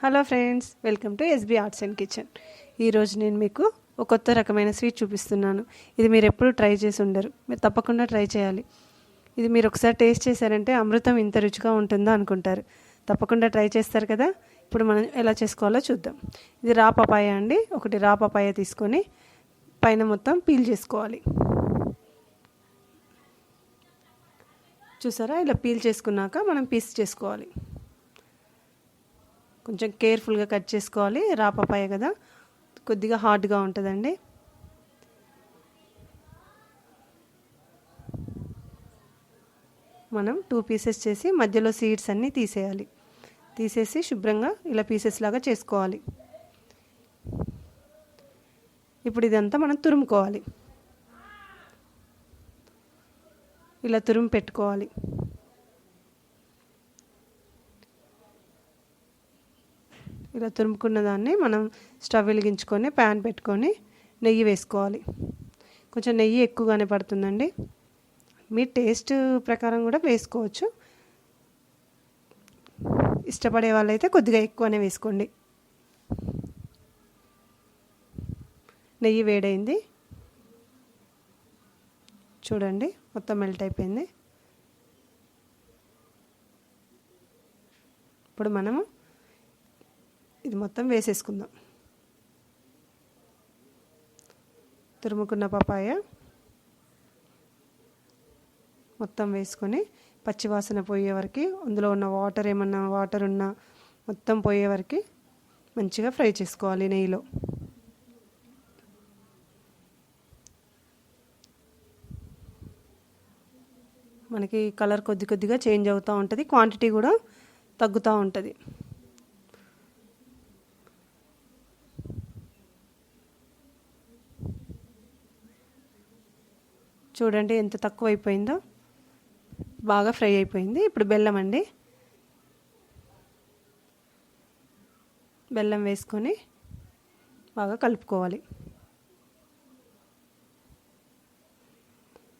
Hello friends, welcome to SB arts and kitchen. ఈరోజు నేను మీకు ఒక కొత్త రకమైన స్వీట్ చూపిస్తున్నాను. ఇది మీరు ఎప్పుడూ ట్రై చేసి ఉండరు, మీరు తప్పకుండా ట్రై చేయాలి. ఇది మీరు ఒకసారి టేస్ట్ చేశారంటే అమృతం ఇంత రుచిగా ఉంటుందో అనుకుంటారు. తప్పకుండా ట్రై చేస్తారు కదా. ఇప్పుడు మనం ఎలా చేసుకోవాలో చూద్దాం. ఇది రా పపాయ అండి. ఒకటి రా పపాయ తీసుకొని పైన మొత్తం పీల్ చేసుకోవాలి. చూసారా, ఇలా పీల్ చేసుకున్నాక మనం పీస్ చేసుకోవాలి. కొంచెం కేర్ఫుల్గా కట్ చేసుకోవాలి. రా పపాయ కదా, కొద్దిగా హార్డ్గా ఉంటుందండి. మనం 2 పీసెస్ చేసి మధ్యలో సీడ్స్ అన్నీ తీసేయాలి. తీసేసి శుభ్రంగా ఇలా పీసెస్ లాగా చేసుకోవాలి. ఇప్పుడు ఇదంతా మనం తురుముకోవాలి. ఇలా తురుము పెట్టుకోవాలి. ఇలా తురుముకున్న దాన్ని మనం స్టవ్ వెలిగించుకొని ప్యాన్ పెట్టుకొని నెయ్యి వేసుకోవాలి. కొంచెం నెయ్యి ఎక్కువగానే పడుతుందండి. మీ టేస్ట్ ప్రకారం కూడా వేసుకోవచ్చు. ఇష్టపడే వాళ్ళైతే కొద్దిగా ఎక్కువనే వేసుకోండి. నెయ్యి వేడైంది చూడండి, మొత్తం మెల్ట్ అయిపోయింది. ఇప్పుడు మనము ఇది మొత్తం వేసేసుకుందాం. తురుముకున్న పపాయ మొత్తం వేసుకొని పచ్చివాసన పోయే వరకు, అందులో ఉన్న ఏమన్నా వాటర్ ఉన్నా మొత్తం పోయే వరకు మంచిగా ఫ్రై చేసుకోవాలి నెయ్యిలో. మనకి కలర్ కొద్దిగా చేంజ్ అవుతూ ఉంటుంది, క్వాంటిటీ కూడా తగ్గుతూ ఉంటుంది. చూడండి ఎంత తక్కువ అయిపోయిందో, బాగా ఫ్రై అయిపోయింది. ఇప్పుడు బెల్లం అండి. బెల్లం వేసుకొని బాగా కలుపుకోవాలి.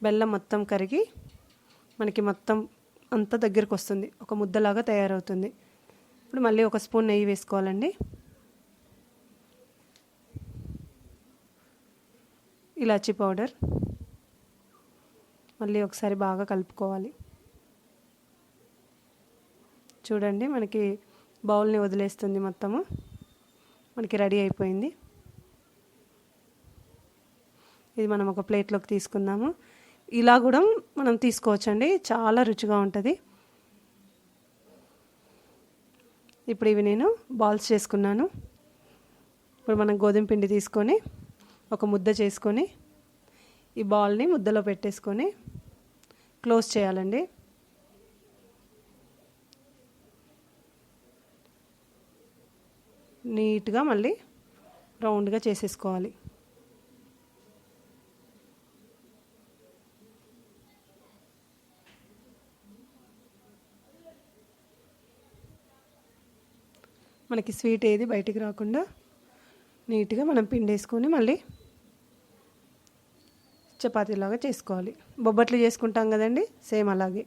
బెల్లం మొత్తం కరిగి మనకి మొత్తం అంతా దగ్గరికి వస్తుంది, ఒక ముద్దలాగా తయారవుతుంది. ఇప్పుడు మళ్ళీ ఒక స్పూన్ నెయ్యి వేసుకోవాలండి. ఇలాచీ పౌడర్ మళ్ళీ ఒకసారి బాగా కలుపుకోవాలి. చూడండి, మనకి బౌల్ని వదిలేస్తుంది, మొత్తము మనకి రెడీ అయిపోయింది. ఇది మనం ఒక ప్లేట్లోకి తీసుకుందాము. ఇలా కూడా మనం తీసుకోవచ్చండి, చాలా రుచిగా ఉంటుంది. ఇప్పుడు ఇవి నేను బాల్స్ చేసుకున్నాను. ఇప్పుడు మనం గోధుమ పిండి తీసుకొని ఒక ముద్ద చేసుకొని ఈ బాల్ని ముద్దలో పెట్టేసుకొని క్లోజ్ చేయాలండి. నీట్గా మళ్ళీ రౌండ్గా చేసేసుకోవాలి. మనకి స్వీట్ ఏది బయటికి రాకుండా నీట్గా మనం పిండేసుకొని మళ్ళీ చపాతీలాగా చేసుకోవాలి. బొబ్బట్లు చేసుకుంటాం కదండి, సేమ్ అలాగే.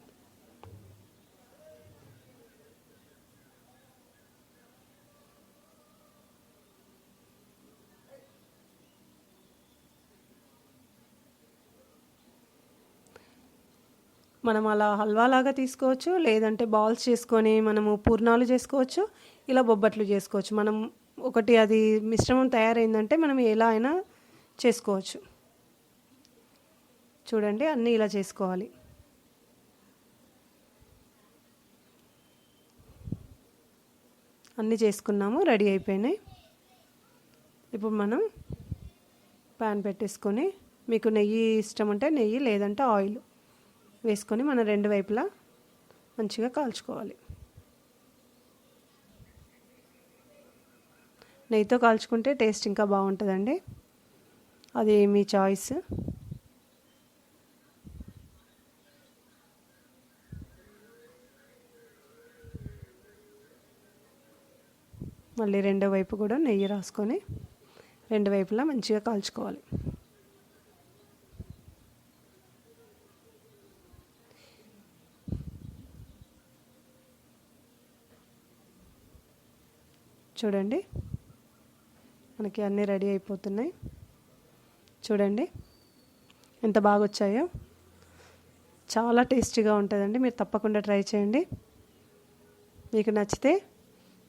మనం అలా హల్వాలాగా తీసుకోవచ్చు, లేదంటే బాల్స్ చేసుకొని మనము పూర్ణాలు చేసుకోవచ్చు, ఇలా బొబ్బట్లు చేసుకోవచ్చు. మనం ఒకటి అది మిశ్రమం తయారైందంటే మనం ఎలా అయినా చేసుకోవచ్చు. చూడండి, అన్నీ ఇలా చేసుకోవాలి. అన్నీ చేసుకున్నాము, రెడీ అయిపోయినాయి. ఇప్పుడు మనం ప్యాన్ పెట్టేసుకొని, మీకు నెయ్యి ఇష్టం ఉంటే నెయ్యి, లేదంటే ఆయిల్ వేసుకొని మనం రెండు వైపులా మంచిగా కాల్చుకోవాలి. నెయ్యితో కాల్చుకుంటే టేస్ట్ ఇంకా బాగుంటుందండి, అది మీ చాయిస్. మళ్ళీ రెండో వైపు కూడా నెయ్యి రాసుకొని రెండు వైపులా మంచిగా కాల్చుకోవాలి. చూడండి, మనకి అన్నీ రెడీ అయిపోతున్నాయి. చూడండి ఎంత బాగా వచ్చాయో. చాలా టేస్టీగా ఉంటుందండి. మీరు తప్పకుండా ట్రై చేయండి. మీకు నచ్చితే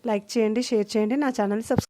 లైక్ చేయండి, షేర్ చేయండి, నా ఛానల్ని సబ్స్క్రైబ్